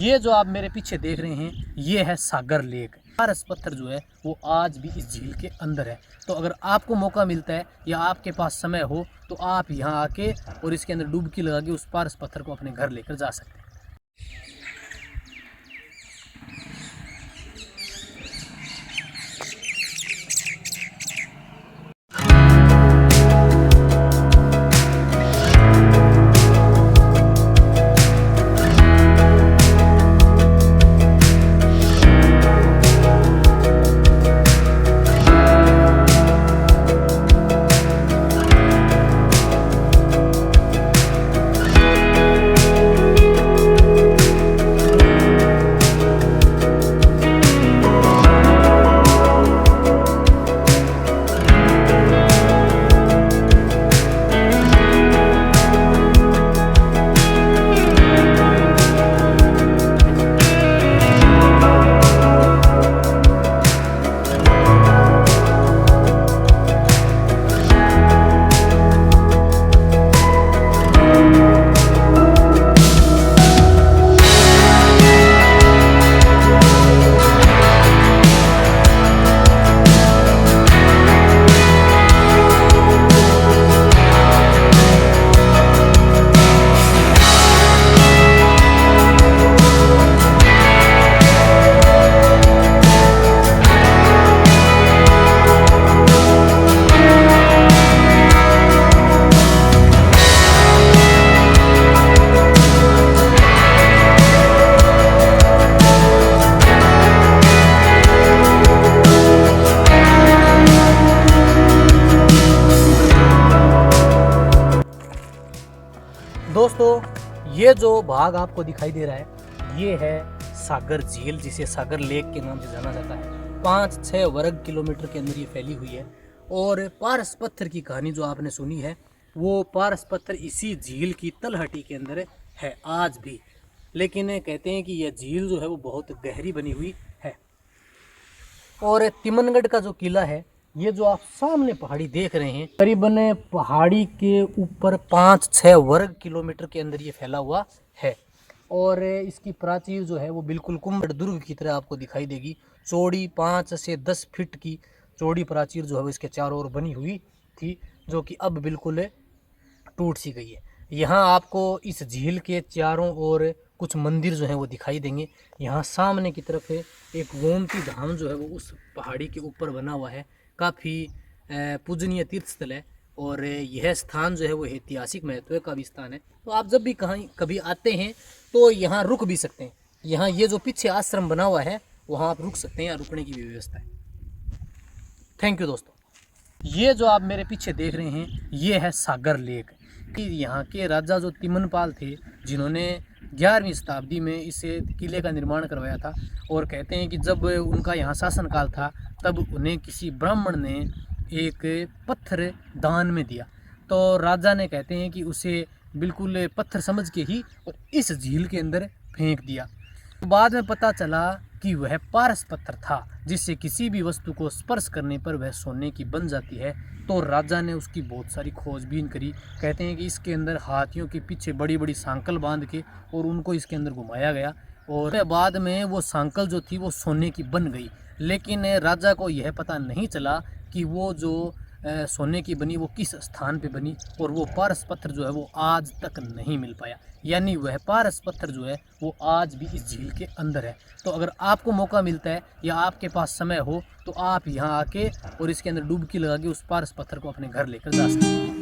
ये जो आप मेरे पीछे देख रहे हैं ये है सागर लेक। पारस पत्थर जो है वो आज भी इस झील के अंदर है। तो अगर आपको मौका मिलता है या आपके पास समय हो तो आप यहाँ आके और इसके अंदर डुबकी लगा के उस पारस पत्थर को अपने घर लेकर जा सकते हैं। दोस्तों ये जो भाग आपको दिखाई दे रहा है ये है सागर झील, जिसे सागर लेक के नाम से जाना जाता है। 5-6 वर्ग किलोमीटर के अंदर ये फैली हुई है। और पारस पत्थर की कहानी जो आपने सुनी है वो पारस पत्थर इसी झील की तलहटी के अंदर है आज भी। लेकिन कहते हैं कि यह झील जो है वो बहुत गहरी बनी हुई है। और तिमनगढ़ का जो किला है, ये जो आप सामने पहाड़ी देख रहे हैं, करीबन पहाड़ी के ऊपर 5-6 वर्ग किलोमीटर के अंदर ये फैला हुआ है। और इसकी प्राचीर जो है वो बिल्कुल कुंभड़ दुर्ग की तरह आपको दिखाई देगी। चौड़ी 5 से 10 फीट की चौड़ी प्राचीर जो है वो इसके चारों ओर बनी हुई थी, जो कि अब बिल्कुल टूट सी गई है। यहाँ आपको इस झील के चारों ओर कुछ मंदिर जो हैं वो दिखाई देंगे। यहाँ सामने की तरफ एक गोमती धाम जो है वो उस पहाड़ी के ऊपर बना हुआ है। काफ़ी पूजनीय तीर्थ स्थल है और यह स्थान जो है वो ऐतिहासिक महत्व का भी स्थान है। तो आप जब भी कभी आते हैं तो यहाँ रुक भी सकते हैं। यहाँ ये जो पीछे आश्रम बना हुआ है वहाँ आप रुक सकते हैं, यहाँ रुकने की भी व्यवस्था है। थैंक यू दोस्तों। ये जो आप मेरे पीछे देख रहे हैं ये है सागर लेक। यहाँ के राजा जो तिमनपाल थे, जिन्होंने 11वीं शताब्दी में इस किले का निर्माण करवाया था। और कहते हैं कि जब उनका यहाँ शासनकाल था तब उन्हें किसी ब्राह्मण ने एक पत्थर दान में दिया। तो राजा ने कहते हैं कि उसे बिल्कुल पत्थर समझ के ही और इस झील के अंदर फेंक दिया। तो बाद में पता चला कि वह पारस पत्थर था, जिससे किसी भी वस्तु को स्पर्श करने पर वह सोने की बन जाती है। तो राजा ने उसकी बहुत सारी खोजबीन करी। कहते हैं कि इसके अंदर हाथियों के पीछे बड़ी बड़ी सांकल बांध के और उनको इसके अंदर घुमाया गया और बाद में वो सांकल जो थी वो सोने की बन गई। लेकिन राजा को यह पता नहीं चला कि वो जो सोने की बनी वो किस स्थान पे बनी, और वो पारस पत्थर जो है वो आज तक नहीं मिल पाया। यानी वह पारस पत्थर जो है वो आज भी इस झील के अंदर है। तो अगर आपको मौका मिलता है या आपके पास समय हो तो आप यहाँ आके और इसके अंदर डुबकी लगा के उस पारस पत्थर को अपने घर लेकर जा सकते हैं।